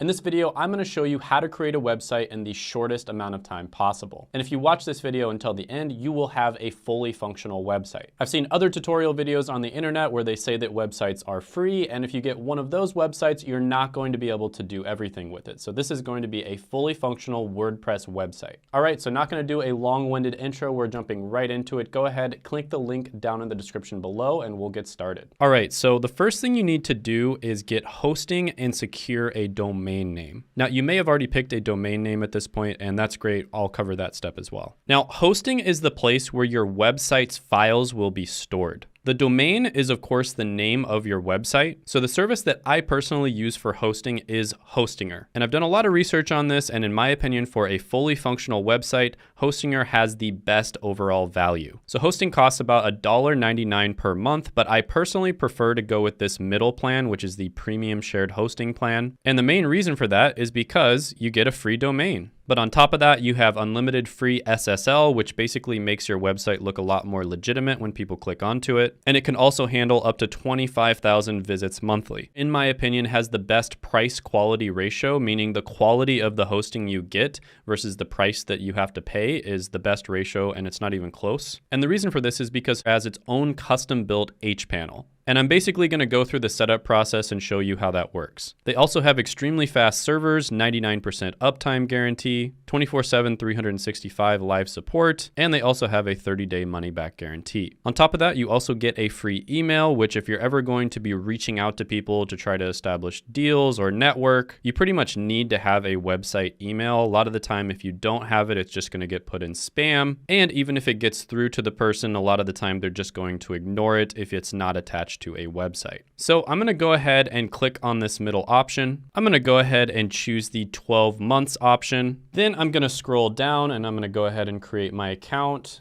In this video, I'm going to show you how to create a website in the shortest amount of time possible. And if you watch this video until the end, you will have a fully functional website. I've seen other tutorial videos on the internet where they say that websites are free, and if you get one of those websites, you're not going to be able to do everything with it. So this is going to be a fully functional WordPress website. All right, so not going to do a long-winded intro. We're jumping right into it. Go ahead, click the link down in the description below, and we'll get started. All right, so the first thing you need to do is get hosting and secure a domain name. Now, you may have already picked a domain name at this point, and that's great. I'll cover that step as well. Now, hosting is the place where your website's files will be stored. The domain is, of course, the name of your website. So the service that I personally use for hosting is Hostinger. And I've done a lot of research on this, and in my opinion, for a fully functional website, Hostinger has the best overall value. So hosting costs about $1.99 per month, but I personally prefer to go with this middle plan, which is the premium shared hosting plan. And the main reason for that is because you get a free domain. But on top of that, you have unlimited free SSL, which basically makes your website look a lot more legitimate when people click onto it. And it can also handle up to 25,000 visits monthly. In my opinion, has the best price quality ratio, meaning the quality of the hosting you get versus the price that you have to pay is the best ratio, and it's not even close. And the reason for this is because it has its own custom built H panel. And I'm basically going to go through the setup process and show you how that works. They also have extremely fast servers, 99% uptime guarantee, 24/7, 365 live support, and they also have a 30-day money-back guarantee. On top of that, you also get a free email, which if you're ever going to be reaching out to people to try to establish deals or network, you pretty much need to have a website email. A lot of the time, if you don't have it, it's just going to get put in spam. And even if it gets through to the person, a lot of the time, they're just going to ignore it if it's not attached to a website. So I'm going to go ahead and click on this middle option. I'm going to go ahead and choose the 12 months option. Then I'm going to scroll down and I'm going to go ahead and create my account.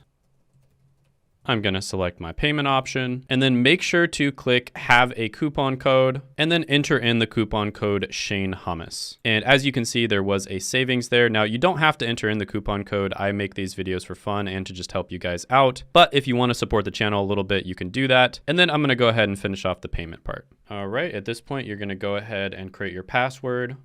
I'm going to select my payment option and then make sure to click have a coupon code and then enter in the coupon code Shane Hummus. And as you can see, there was a savings there. Now you don't have to enter in the coupon code. I make these videos for fun and to just help you guys out. But if you want to support the channel a little bit, you can do that. And then I'm going to go ahead and finish off the payment part. All right, at this point, you're going to go ahead and create your password.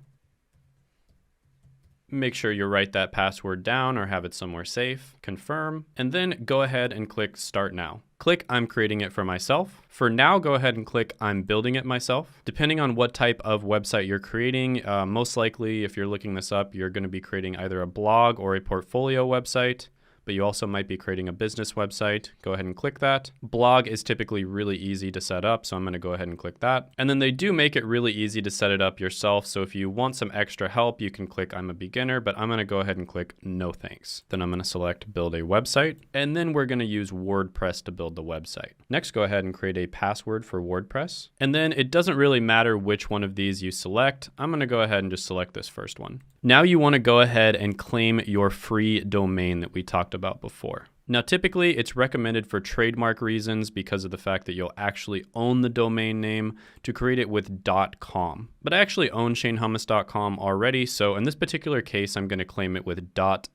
Make sure you write that password down or have it somewhere safe, confirm, and then go ahead and click Start Now. Click I'm creating it for myself. For now, go ahead and click I'm building it myself. Depending on what type of website you're creating, most likely if you're looking this up, you're going to be creating either a blog or a portfolio website. But you also might be creating a business website. Go ahead and click that. Blog is typically really easy to set up, so I'm going to go ahead and click that. And then they do make it really easy to set it up yourself. So if you want some extra help, you can click I'm a beginner, but I'm going to go ahead and click no thanks. Then I'm going to select build a website, and then we're going to use WordPress to build the website. Next, go ahead and create a password for WordPress. And then it doesn't really matter which one of these you select. I'm going to go ahead and just select this first one. Now you want to go ahead and claim your free domain that we talked about before. Now, typically it's recommended for trademark reasons because of the fact that you'll actually own the domain name to create it with .com. But I actually own shanehummus.com already, so in this particular case, I'm going to claim it with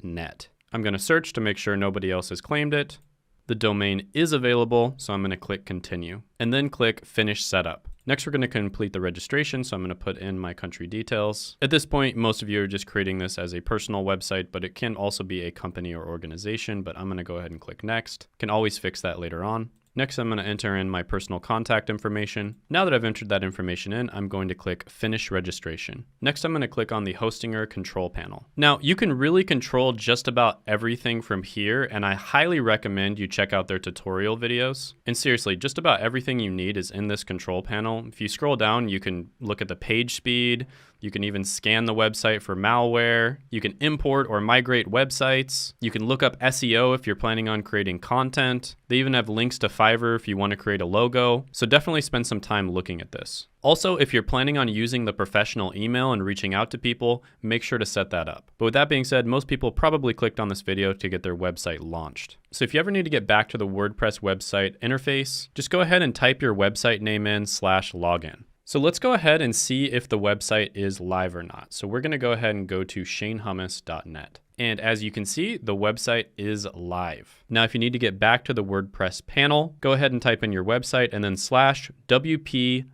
.net. I'm going to search to make sure nobody else has claimed it. The domain is available, so I'm going to click continue and then click finish setup. Next, we're going to complete the registration, so I'm going to put in my country details. At this point, most of you are just creating this as a personal website, but it can also be a company or organization, but I'm going to go ahead and click next. Can always fix that later on. Next, I'm going to enter in my personal contact information. Now that I've entered that information in, I'm going to click Finish Registration. Next, I'm going to click on the Hostinger control panel. Now, you can really control just about everything from here, and I highly recommend you check out their tutorial videos. And seriously, just about everything you need is in this control panel. If you scroll down, you can look at the page speed. You can even scan the website for malware. You can import or migrate websites. You can look up SEO if you're planning on creating content. They even have links to Fiverr if you want to create a logo. So definitely spend some time looking at this. Also, if you're planning on using the professional email and reaching out to people, make sure to set that up. But with that being said, most people probably clicked on this video to get their website launched. So if you ever need to get back to the WordPress website interface, just go ahead and type your website name in /login. So let's go ahead and see if the website is live or not. So we're going to go ahead and go to shanehummus.net. And as you can see, the website is live. Now, if you need to get back to the WordPress panel, go ahead and type in your website and then /wp-admin,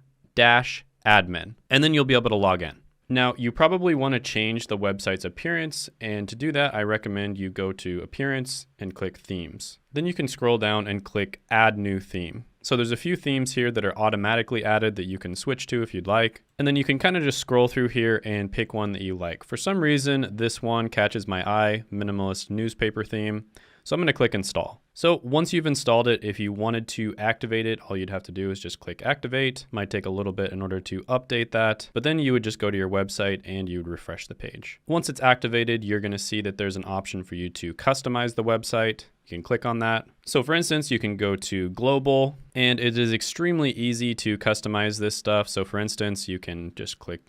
and then you'll be able to log in. Now, you probably want to change the website's appearance, and to do that, I recommend you go to Appearance and click Themes. Then you can scroll down and click Add New Theme. So there's a few themes here that are automatically added that you can switch to if you'd like. And then you can kind of just scroll through here and pick one that you like. For some reason, this one catches my eye, Minimalist Newspaper Theme. So I'm going to click Install. So once you've installed it, if you wanted to activate it, all you'd have to do is just click Activate. Might take a little bit in order to update that, but then you would just go to your website and you would refresh the page. Once it's activated, you're going to see that there's an option for you to customize the website. You can click on that. So for instance, you can go to Global, and it is extremely easy to customize this stuff. So for instance, you can just click,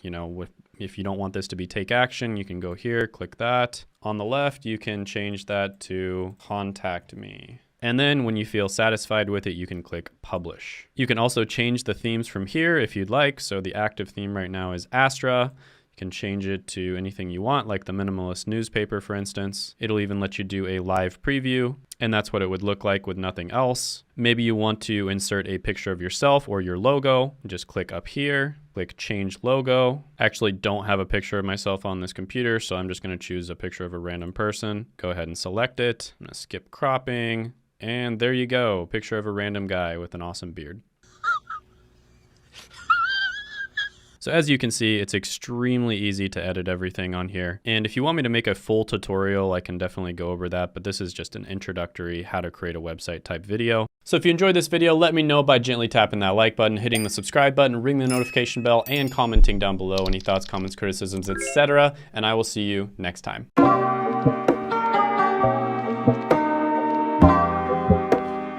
if you don't want this to be Take Action, you can go here, click that. On the left, you can change that to Contact Me. And then when you feel satisfied with it, you can click Publish. You can also change the themes from here if you'd like. So the active theme right now is Astra. You can change it to anything you want, like the Minimalist Newspaper, for instance. It'll even let you do a live preview, and that's what it would look like with nothing else. Maybe you want to insert a picture of yourself or your logo. Just click up here, click Change Logo. I actually don't have a picture of myself on this computer, so I'm just gonna choose a picture of a random person. Go ahead and select it. I'm gonna skip cropping, and there you go, picture of a random guy with an awesome beard. So as you can see, it's extremely easy to edit everything on here. And if you want me to make a full tutorial, I can definitely go over that, but this is just an introductory how to create a website type video. So if you enjoyed this video, let me know by gently tapping that like button, hitting the subscribe button, ring the notification bell, and commenting down below any thoughts, comments, criticisms, etc. And I will see you next time.